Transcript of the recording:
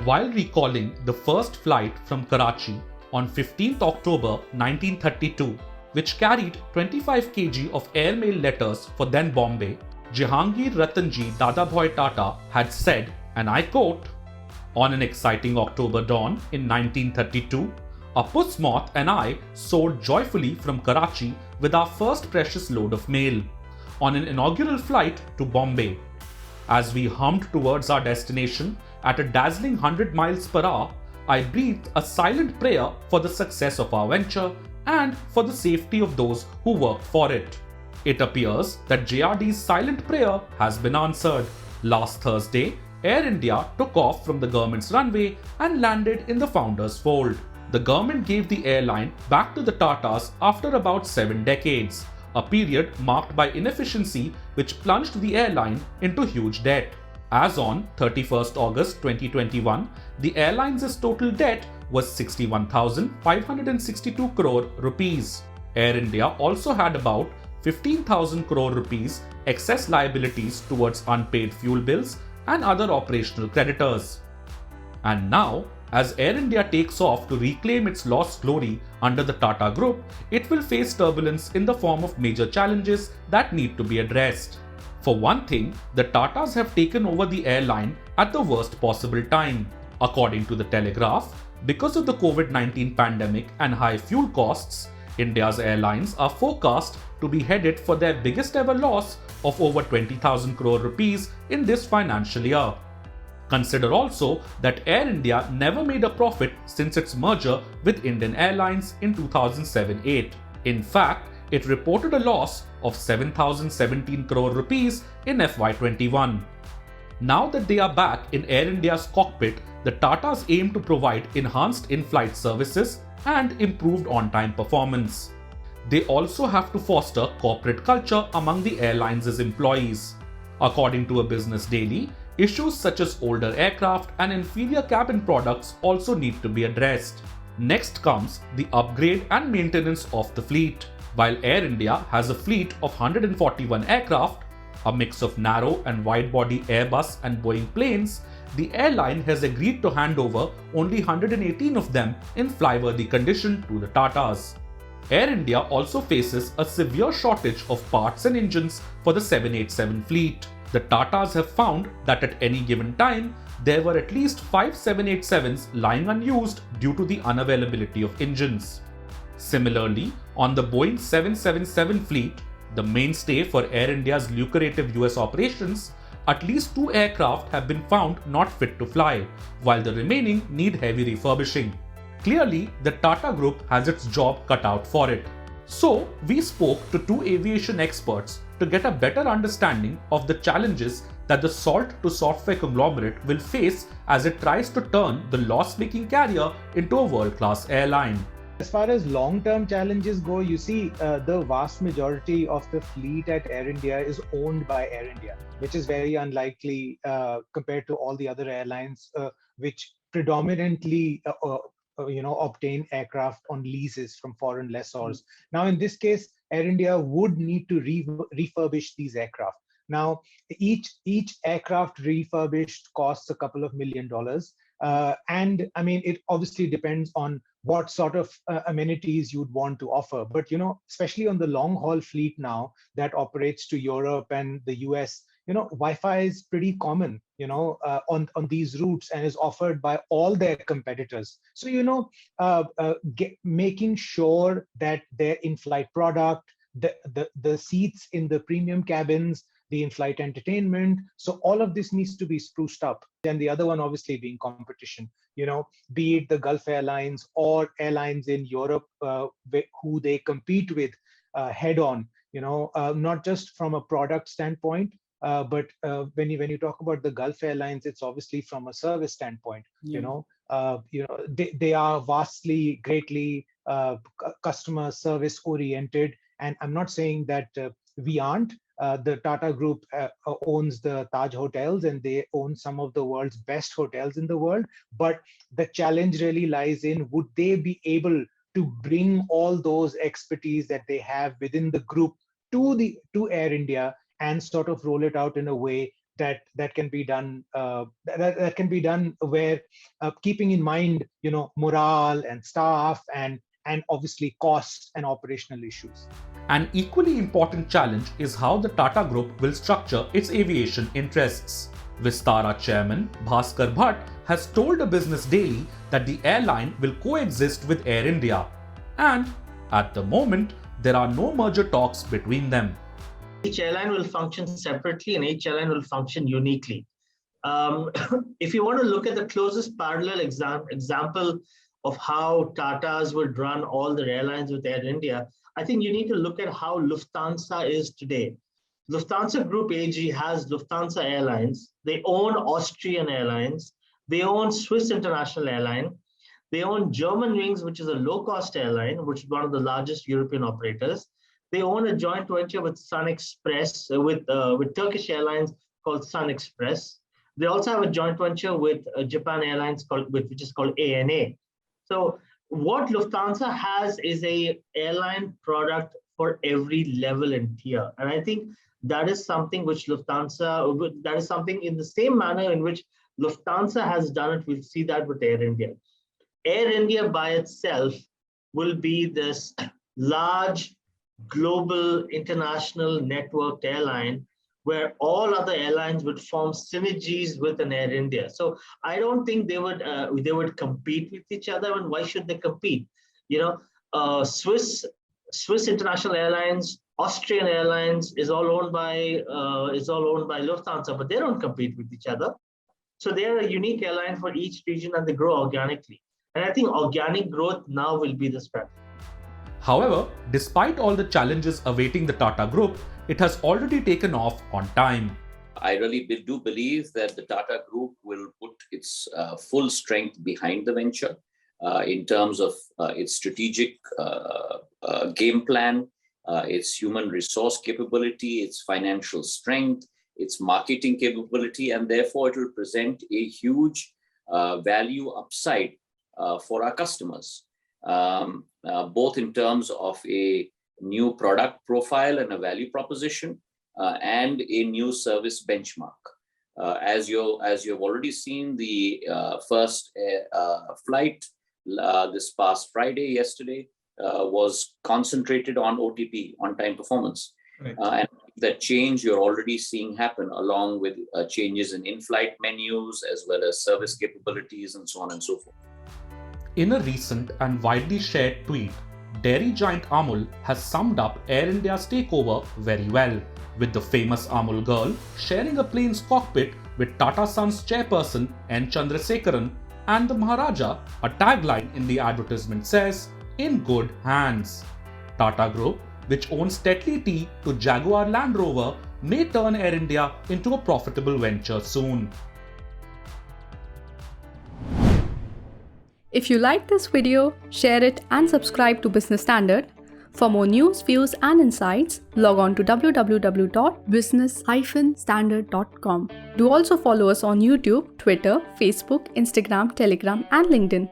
While recalling the first flight from Karachi on 15th October 1932, which carried 25 kg of airmail letters for then Bombay, Jehangir Ratanji Dadabhai Tata had said, and I quote, "On an exciting October dawn in 1932, a puss moth and I soared joyfully from Karachi with our first precious load of mail on an inaugural flight to Bombay. As we hummed towards our destination at a dazzling 100 miles per hour, I breathed a silent prayer for the success of our venture and for the safety of those who worked for it. It appears that JRD's silent prayer has been answered. Last Thursday, Air India took off from the government's runway and landed in the founder's fold. The government gave the airline back to the Tatas after about 7 decades, a period marked by inefficiency which plunged the airline into huge debt. As on 31st August 2021, the airline's total debt was 61,562 crore rupees. Air India also had about 15,000 crore rupees excess liabilities towards unpaid fuel bills and other operational creditors. And now, as Air India takes off to reclaim its lost glory under the Tata Group, it will face turbulence in the form of major challenges that need to be addressed. For one thing, the Tatas have taken over the airline at the worst possible time. According to the Telegraph, because of the COVID-19 pandemic and high fuel costs, India's airlines are forecast to be headed for their biggest ever loss of over 20,000 crore rupees in this financial year. Consider also that Air India never made a profit since its merger with Indian Airlines in 2007-8. In fact, it reported a loss of 7,017 crore rupees in FY21. Now that they are back in Air India's cockpit, the Tatas aim to provide enhanced in-flight services and improved on-time performance. They also have to foster corporate culture among the airline's employees. According to a Business Daily, issues such as older aircraft and inferior cabin products also need to be addressed. Next comes the upgrade and maintenance of the fleet. While Air India has a fleet of 141 aircraft, a mix of narrow and wide-body Airbus and Boeing planes, the airline has agreed to hand over only 118 of them in flyworthy condition to the Tatas. Air India also faces a severe shortage of parts and engines for the 787 fleet. The Tatas have found that at any given time, there were at least 5 787s lying unused due to the unavailability of engines. Similarly, on the Boeing 777 fleet, the mainstay for Air India's lucrative US operations, at least 2 aircraft have been found not fit to fly, while the remaining need heavy refurbishing. Clearly, the Tata Group has its job cut out for it. So, we spoke to 2 aviation experts to get a better understanding of the challenges that the salt to software conglomerate will face as it tries to turn the loss-making carrier into a world-class airline. As far as long-term challenges go, you see, the vast majority of the fleet at Air India is owned by Air India, which is very unlikely compared to all the other airlines, which predominantly, obtain aircraft on leases from foreign lessors. Now, in this case, Air India would need to refurbish these aircraft. Now, each aircraft refurbished costs a couple of $1 million. And I mean, it obviously depends on what sort of amenities you'd want to offer. But, especially on the long haul fleet now that operates to Europe and the US, Wi-Fi is pretty common, on these routes and is offered by all their competitors. So, making sure that their in-flight product, the seats in the premium cabins, the in-flight entertainment. So all of this needs to be spruced up. And the other one obviously being competition, be it the Gulf Airlines or airlines in Europe who they compete with head on, not just from a product standpoint, but when you talk about the Gulf Airlines, it's obviously from a service standpoint. Yeah. They are vastly, greatly customer service oriented. And I'm not saying that we aren't. The Tata Group owns the Taj hotels and they own some of the world's best hotels in the world. But the challenge really lies in, would they be able to bring all those expertise that they have within the group to Air India and sort of roll it out in a way that can be done that can be done where keeping in mind morale and staff and obviously costs and operational issues. An equally important challenge is how the Tata Group will structure its aviation interests. Vistara chairman Bhaskar Bhatt has told a business daily that the airline will coexist with Air India, and at the moment there are no merger talks between them. Each airline will function separately and each airline will function uniquely. If you want to look at the closest parallel example of how Tatas would run all the airlines with Air India, I think you need to look at how Lufthansa is today. Lufthansa Group AG has Lufthansa Airlines. They own Austrian Airlines. They own Swiss International Airline. They own Germanwings, which is a low-cost airline, which is one of the largest European operators. They own a joint venture with Sun Express, with Turkish Airlines called Sun Express. They also have a joint venture with Japan Airlines, which is called ANA. So what Lufthansa has is a airline product for every level and tier. And I think that is something which that is something in the same manner in which Lufthansa has done it. We'll see that with Air India. Air India by itself will be this large global international networked airline where all other airlines would form synergies with an Air India. So I don't think they would compete with each other. And why should they compete? Swiss International Airlines, Austrian Airlines is all owned by Lufthansa, but they don't compete with each other. So they're a unique airline for each region, and they grow organically. And I think organic growth now will be the strategy. However, despite all the challenges awaiting the Tata Group, it has already taken off on time. I really do believe that the Tata Group will put its full strength behind the venture in terms of its strategic game plan, its human resource capability, its financial strength, its marketing capability, and therefore it will present a huge value upside for our customers, both in terms of a new product profile and a value proposition, and a new service benchmark. As you've already seen, the first flight this past yesterday, was concentrated on OTP, on-time performance. Right. And that change you're already seeing happen along with changes in in-flight menus as well as service capabilities and so on and so forth. In a recent and widely shared tweet, dairy giant Amul has summed up Air India's takeover very well, with the famous Amul girl sharing a plane's cockpit with Tata Sons chairperson N. Chandrasekaran, and the Maharaja, a tagline in the advertisement says, "In good hands." Tata Group, which owns Tetley Tea to Jaguar Land Rover, may turn Air India into a profitable venture soon. If you like this video, share it and subscribe to Business Standard. For more news, views and insights, log on to www.business-standard.com. Do also follow us on YouTube, Twitter, Facebook, Instagram, Telegram and LinkedIn.